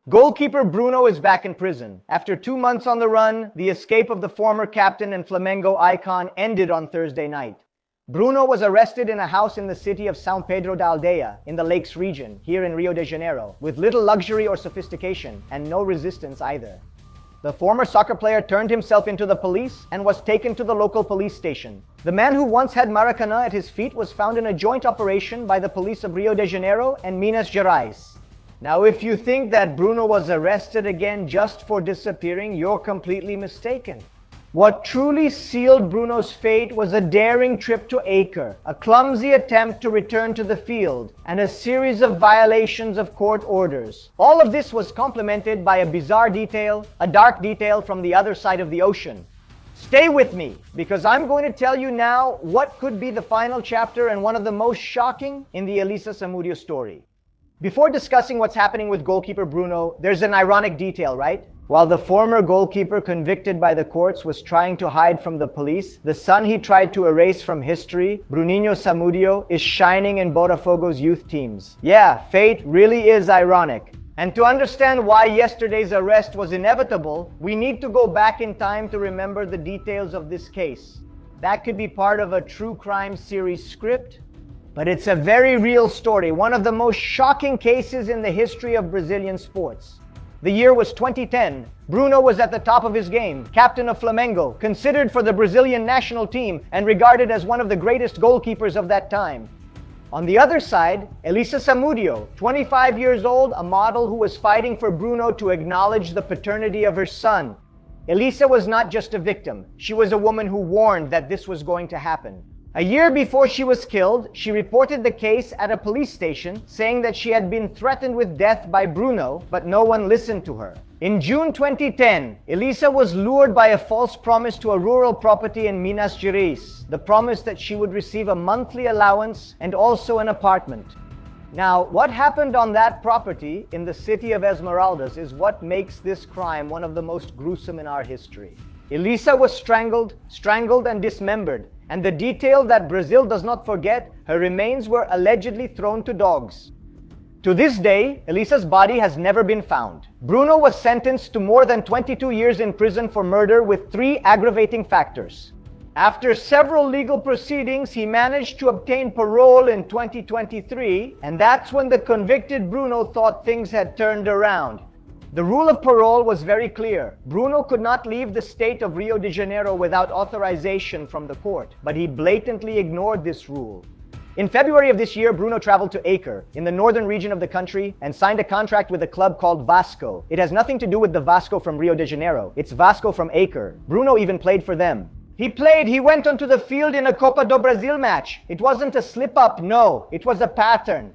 Goalkeeper Bruno is back in prison. After 2 months on the run, the escape of the former captain and Flamengo icon ended on Thursday night. Bruno was arrested in a house in the city of São Pedro da Aldeia, in the Lakes region, here in Rio de Janeiro, with little luxury or sophistication, and no resistance either. The former soccer player turned himself into the police and was taken to the local police station. The man who once had Maracanã at his feet was found in a joint operation by the police of Rio de Janeiro and Minas Gerais. Now, if you think that Bruno was arrested again just for disappearing, you're completely mistaken. What truly sealed Bruno's fate was a daring trip to Acre, a clumsy attempt to return to the field, and a series of violations of court orders. All of this was complemented by a bizarre detail, a dark detail from the other side of the ocean. Stay with me, because I'm going to tell you now what could be the final chapter and one of the most shocking in the Elisa Samudio story. Before discussing what's happening with goalkeeper Bruno, there's an ironic detail, right? While the former goalkeeper convicted by the courts was trying to hide from the police, the son he tried to erase from history, Bruninho Samudio, is shining in Botafogo's youth teams. Yeah, fate really is ironic. And to understand why yesterday's arrest was inevitable, we need to go back in time to remember the details of this case. That could be part of a true crime series script, but it's a very real story, one of the most shocking cases in the history of Brazilian sports. The year was 2010. Bruno was at the top of his game, captain of Flamengo, considered for the Brazilian national team and regarded as one of the greatest goalkeepers of that time. On the other side, Elisa Samudio, 25 years old, a model who was fighting for Bruno to acknowledge the paternity of her son. Elisa was not just a victim. She was a woman who warned that this was going to happen. A year before she was killed, she reported the case at a police station, saying that she had been threatened with death by Bruno, but no one listened to her. In June 2010, Elisa was lured by a false promise to a rural property in Minas Gerais, the promise that she would receive a monthly allowance and also an apartment. Now, what happened on that property in the city of Esmeraldas is what makes this crime one of the most gruesome in our history. Elisa was strangled and dismembered. And the detail that Brazil does not forget, her remains were allegedly thrown to dogs. To this day, Elisa's body has never been found. Bruno was sentenced to more than 22 years in prison for murder with 3 aggravating factors. After several legal proceedings, he managed to obtain parole in 2023, and that's when the convicted Bruno thought things had turned around. The rule of parole was very clear. Bruno could not leave the state of Rio de Janeiro without authorization from the court, but he blatantly ignored this rule. In February of this year, Bruno traveled to Acre, in the northern region of the country, and signed a contract with a club called Vasco. It has nothing to do with the Vasco from Rio de Janeiro. It's Vasco from Acre. Bruno even played for them. He went onto the field in a Copa do Brasil match. It wasn't a slip-up, no. It was a pattern.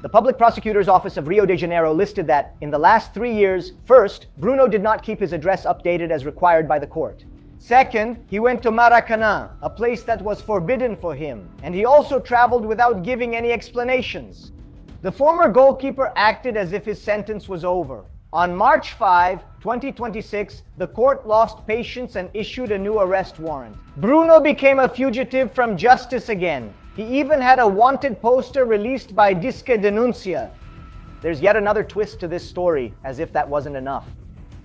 The Public Prosecutor's Office of Rio de Janeiro listed that, in the last 3 years, first, Bruno did not keep his address updated as required by the court. Second, he went to Maracanã, a place that was forbidden for him, and he also traveled without giving any explanations. The former goalkeeper acted as if his sentence was over. On March 5, 2026, the court lost patience and issued a new arrest warrant. Bruno became a fugitive from justice again. He even had a wanted poster released by Disque Denuncia. There's yet another twist to this story, as if that wasn't enough.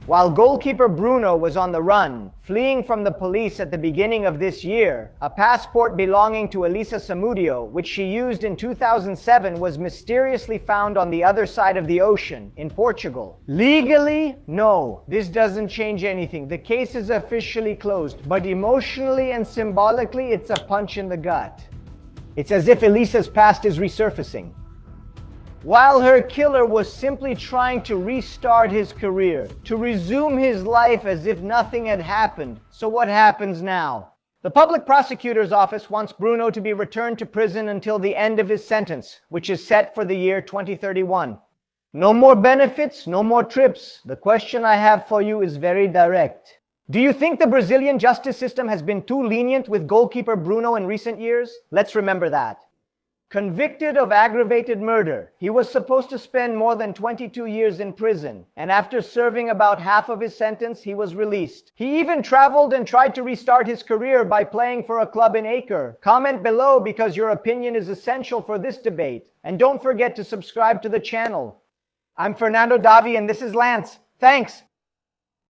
While goalkeeper Bruno was on the run, fleeing from the police at the beginning of this year, a passport belonging to Elisa Samudio, which she used in 2007, was mysteriously found on the other side of the ocean, in Portugal. Legally, no, this doesn't change anything. The case is officially closed, but emotionally and symbolically, it's a punch in the gut. It's as if Elisa's past is resurfacing. While her killer was simply trying to restart his career, to resume his life as if nothing had happened. So what happens now? The Public Prosecutor's Office wants Bruno to be returned to prison until the end of his sentence, which is set for the year 2031. No more benefits, no more trips. The question I have for you is very direct. Do you think the Brazilian justice system has been too lenient with goalkeeper Bruno in recent years? Let's remember that. Convicted of aggravated murder, he was supposed to spend more than 22 years in prison, and after serving about half of his sentence, he was released. He even traveled and tried to restart his career by playing for a club in Acre. Comment below because your opinion is essential for this debate, and don't forget to subscribe to the channel. I'm Fernando Davi and this is Lance. Thanks.